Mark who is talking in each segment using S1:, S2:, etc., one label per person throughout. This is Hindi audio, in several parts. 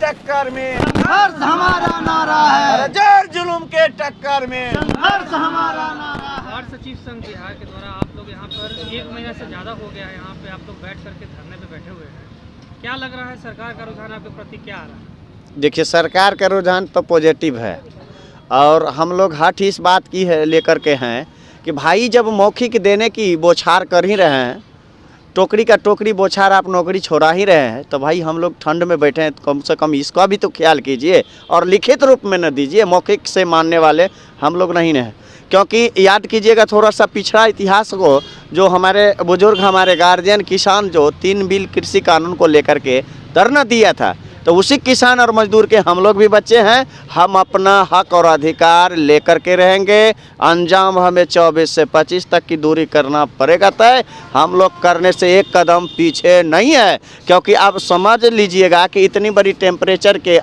S1: टक्कर में
S2: संघर्ष हमारा नारा है,
S1: जोर जुलूम के टक्कर में
S2: संघर्ष हमारा नारा है।
S3: वार्ड सचिव संघ बिहार के द्वारा आप लोग यहाँ पर 1 महीना से ज़्यादा हो गया है, यहाँ पे आप लोग बैठ करके धरने पे बैठे हुए हैं। क्या लग रहा है, सरकार का रुझान आपके प्रति क्या आ रहा है?
S4: देखिए, सरकार का रुझान तो पॉजिटिव है और हम लोग हट इस बात की है लेकर के हैं कि भाई जब मौखिक देने की बौछार कर ही रहे हैं, टोकरी का टोकरी बौछार आप नौकरी छोड़ा ही रहे हैं, तो भाई हम लोग ठंड में बैठे हैं, तो कम से कम इसका भी तो ख्याल कीजिए और लिखित रूप में न दीजिए। मौखिक से मानने वाले हम लोग नहीं हैं, क्योंकि याद कीजिएगा थोड़ा सा पिछड़ा इतिहास को, जो हमारे बुजुर्ग हमारे गार्जियन किसान जो 3 बिल कृषि कानून को लेकर के धरना दिया था, तो उसी किसान और मजदूर के हम लोग भी बच्चे हैं। हम अपना हक और अधिकार लेकर के रहेंगे। अंजाम हमें 24 से 25 तक की दूरी करना पड़ेगा तय। हम लोग करने से एक कदम पीछे नहीं है, क्योंकि अब समझ लीजिएगा कि इतनी बड़ी टेम्परेचर के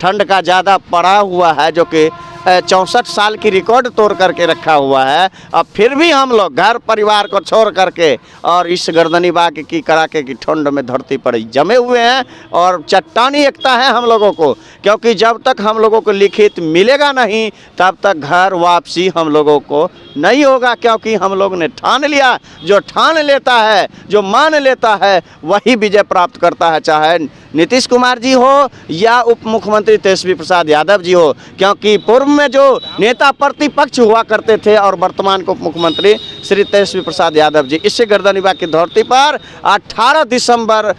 S4: ठंड का ज़्यादा पड़ा हुआ है, जो कि 64 साल की रिकॉर्ड तोड़ करके रखा हुआ है। अब फिर भी हम लोग घर परिवार को छोड़ करके और इस गर्दनी बाग की कड़ाके की ठंड में धरती पर जमे हुए हैं और चट्टानी एकता है हम लोगों को, क्योंकि जब तक हम लोगों को लिखित मिलेगा नहीं तब तक घर वापसी हम लोगों को नहीं होगा, क्योंकि हम लोग ने ठान लिया। जो ठान लेता है, जो मान लेता है, वही विजय प्राप्त करता है, चाहे नीतीश कुमार जी हो या उप मुख्यमंत्री तेजस्वी प्रसाद यादव जी हो। क्योंकि पूर्व में जो नेता प्रतिपक्ष हुआ करते थे और वर्तमान को उप मुख्यमंत्री श्री तेजस्वी प्रसाद यादव जी, इससे गर्दनीबाग की धरती पर 18 दिसंबर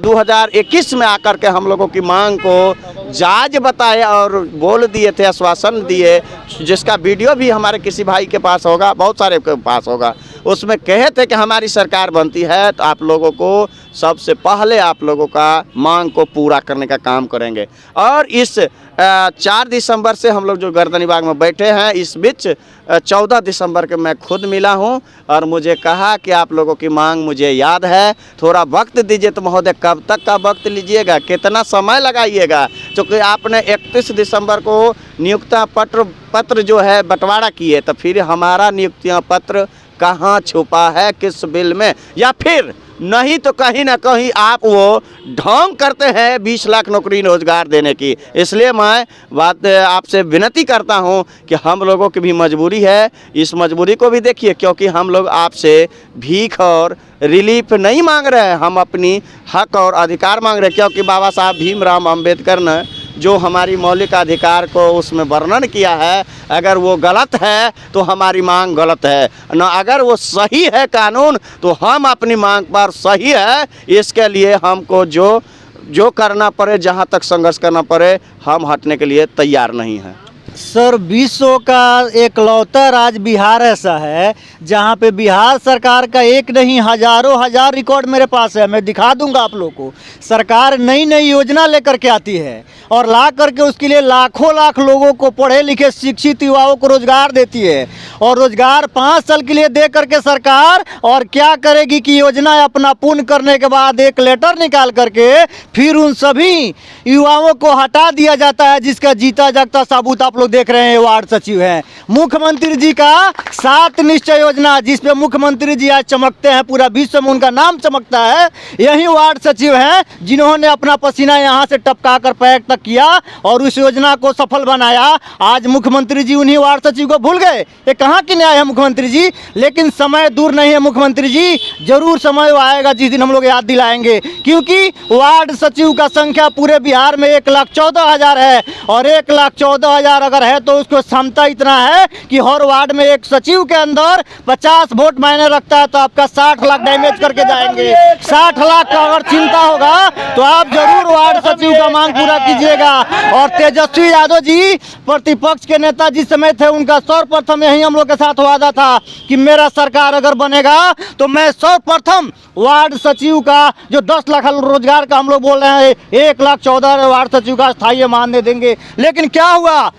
S4: 2021 में आकर के हम लोगों की मांग को जायज बताए और बोल दिए थे, आश्वासन दिए, जिसका वीडियो भी हमारे किसी भाई के पास होगा, बहुत सारे के पास होगा। उसमें कहे थे कि हमारी सरकार बनती है तो आप लोगों को सबसे पहले आप लोगों का मांग को पूरा करने का काम करेंगे। और इस 4 दिसंबर से हम लोग जो गर्दनीबाग में बैठे हैं, इस बीच 14 दिसंबर के मैं खुद मिला हूं और मुझे कहा कि आप लोगों की मांग मुझे याद है, थोड़ा वक्त दीजिए। तो महोदय, कब तक का वक्त लीजिएगा, कितना समय लगाइएगा? क्योंकि आपने 31 दिसंबर को नियुक्ता पत्र जो है बंटवारा किए, तो फिर हमारा नियुक्तियाँ पत्र कहाँ छुपा है, किस बिल में? या फिर नहीं तो कहीं ना कहीं आप वो ढोंग करते हैं 20 लाख नौकरी रोजगार देने की। इसलिए मैं बात आपसे विनती करता हूं कि हम लोगों की भी मजबूरी है, इस मजबूरी को भी देखिए, क्योंकि हम लोग आपसे भीख और रिलीफ नहीं मांग रहे हैं, हम अपनी हक और अधिकार मांग रहे हैं। क्योंकि बाबा साहब भीमराव अम्बेडकर ने जो हमारी मौलिक अधिकार को उसमें वर्णन किया है, अगर वो गलत है तो हमारी मांग गलत है न, अगर वो सही है कानून तो हम अपनी मांग पर सही है। इसके लिए हमको जो करना पड़े, जहां तक संघर्ष करना पड़े, हम हटने के लिए तैयार नहीं हैं।
S2: सर, विश्व का एकलौता राज्य बिहार ऐसा है जहां पे बिहार सरकार का एक नहीं हजार रिकॉर्ड मेरे पास है, मैं दिखा दूंगा आप लोगों को। सरकार नई नई योजना लेकर के आती है और ला करके उसके लिए लाखों लाख लोगों को, पढ़े लिखे शिक्षित युवाओं को रोजगार देती है। और रोजगार 5 साल के लिए दे करके सरकार और क्या करेगी कि योजना अपना पूर्ण करने के बाद एक लेटर निकाल करके फिर उन सभी युवाओं को हटा दिया जाता है, जिसका जीता जागता सबूत आप लोग देख रहे हैं। वार्ड सचिव हैं मुख्यमंत्री जी का 7 निश्चय योजना, जिस पे मुख्यमंत्री जी आज चमकते हैं, पूरा विश्व में उनका नाम चमकता है। यही वार्ड सचिव हैं जिन्होंने अपना पसीना यहाँ से टपका कर पैर तक किया और उस योजना को सफल बनाया। आज मुख्यमंत्री जी उन्हीं वार्ड सचिव को भूल गए, ये कहाँ की न्याय है मुख्यमंत्री जी? लेकिन समय दूर नहीं है मुख्यमंत्री जी, जरूर समय आएगा जिस दिन हम लोग याद दिलाएंगे, क्योंकि वार्ड सचिव का संख्या पूरे बिहार में 1,14,000 है और 1,14,000 अगर है तो उसको क्षमता इतना है कि हर वार्ड में एक सचिव के अंदर 50 वोट मायने रखता है। तो आपका 60 लाख डैमेज करके जाएंगे। 60 लाख का अगर चिंता होगा तो आप जरूर वार्ड सचिव का मांग पूरा कीजिएगा। और तेजस्वी यादव जी प्रतिपक्ष के नेता जिस समय थे, उनका सर्वप्रथम यही हम लोग के साथ वादा था कि मेरा सरकार अगर बनेगा तो मैं सर्वप्रथम वार्ड सचिव का जो 10 लाख रोजगार का हम लोग बोल रहे हैं, 1,14,000 वार्ड सचिव का स्थायी मानने देंगे। लेकिन क्या हुआ?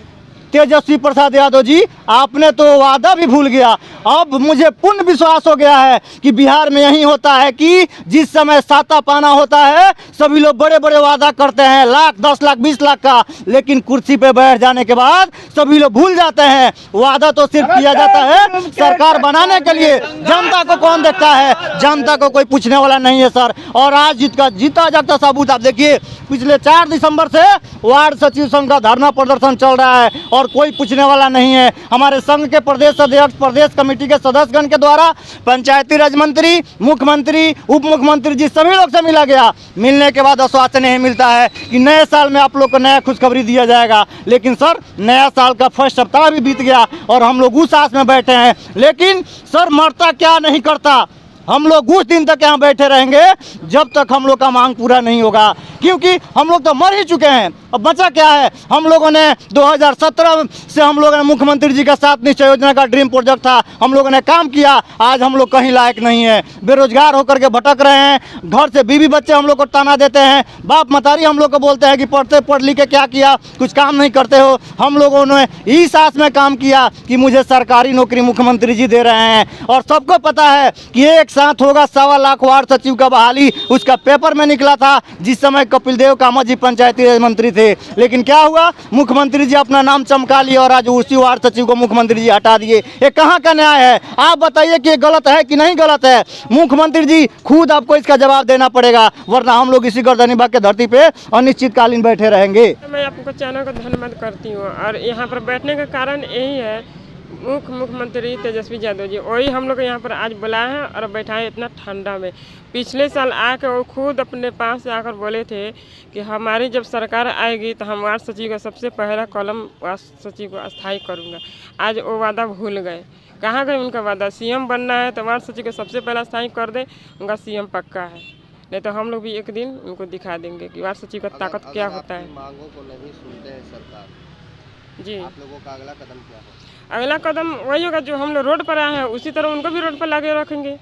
S2: तेजस्वी प्रसाद यादव जी, आपने तो वादा भी भूल गया। अब मुझे पूर्ण विश्वास हो गया है कि बिहार में यही होता है कि जिस समय साता पाना होता है सभी लोग बड़े बड़े वादा करते हैं, लाख 10 लाख 20 लाख का, लेकिन कुर्सी पे बैठ जाने के बाद सभी लोग भूल जाते हैं। वादा तो सिर्फ किया जाता है सरकार बनाने के लिए, जनता को कौन देखता है, जनता को कोई पूछने वाला नहीं है सर। और आज जीता जागता सबूत आप देखिए, पिछले 4 दिसंबर से वार्ड सचिव संघ का धरना प्रदर्शन चल रहा है और कोई पूछने वाला नहीं है। हमारे संघ के प्रदेश अध्यक्ष, प्रदेश कमेटी के सदस्यगण के द्वारा पंचायती राज मंत्री, मुख्यमंत्री, उप मुख्यमंत्री जी सभी लोग से मिला गया। मिलने के बाद आश्वासन यही मिलता है कि नए साल में आप लोग को नया खुशखबरी दिया जाएगा। लेकिन सर नया साल का फर्स्ट सप्ताह भी बीत गया और हम लोग उस आस में बैठे हैं। लेकिन सर मरता क्या नहीं करता, हम लोग उस दिन तक यहाँ बैठे रहेंगे जब तक हम लोग का मांग पूरा नहीं होगा, क्योंकि हम लोग तो मर ही चुके हैं। अब बचा क्या है? हम लोगों ने 2017 से हम लोगों ने मुख्यमंत्री जी का 7 निश्चय योजना का ड्रीम प्रोजेक्ट था, हम लोगों ने काम किया। आज हम लोग कहीं लायक नहीं है, बेरोजगार होकर के भटक रहे हैं। घर से बीवी बच्चे हम लोग को ताना देते हैं, बाप मतारी हम लोग को बोलते हैं कि पढ़ लिख के क्या किया, कुछ काम नहीं करते हो। हम लोगों ने इस आस में काम किया कि मुझे सरकारी नौकरी मुख्यमंत्री जी दे रहे हैं। और सबको पता है कि एक साथ होगा 1.25 लाख वार्ड सचिव का बहाली, उसका पेपर में निकला था जिस समय कपिल देव कामत जी पंचायती राज मंत्री थे। लेकिन क्या हुआ, मुख्यमंत्री जी अपना नाम चमका लिए और आज उसी वार्ड सचिव को मुख्यमंत्री जी हटा दिए। ये कहाँ का न्याय है? आप बताइए कि ये गलत है कि नहीं गलत है? मुख्यमंत्री जी खुद आपको इसका जवाब देना पड़ेगा, वरना हम लोग इसी गर्दनी बाग के धरती पे अनिश्चितकालीन बैठे रहेंगे।
S5: मैं आपको चैनल का धन्यवाद करती हूँ और यहाँ पर बैठने का कारण यही है, मुख्यमंत्री तेजस्वी यादव जी वही हम लोग यहाँ पर आज बुलाए हैं और बैठाए इतना ठंडा में। पिछले साल आकर वो खुद अपने पास से आकर बोले थे कि हमारी जब सरकार आएगी तो हम वार्ड सचिव का सबसे पहला कॉलम वार्ड सचिव को अस्थायी करूँगा। आज वो वादा भूल गए, कहाँ गए उनका वादा? सीएम बनना है तो वार्ड सचिव को सबसे पहला अस्थायी कर दे, उनका सीएम पक्का है। नहीं तो हम लोग भी एक दिन उनको दिखा देंगे कि वार्ड सचिव का ताकत क्या होता है।
S6: मांगों को नहीं सुनते हैं सरकार,
S5: जी
S6: आप लोगों का अगला कदम क्या होगा?
S5: अगला कदम वही होगा जो हम लोग रोड पर आए हैं, उसी तरह उनको भी रोड पर लाके रखेंगे।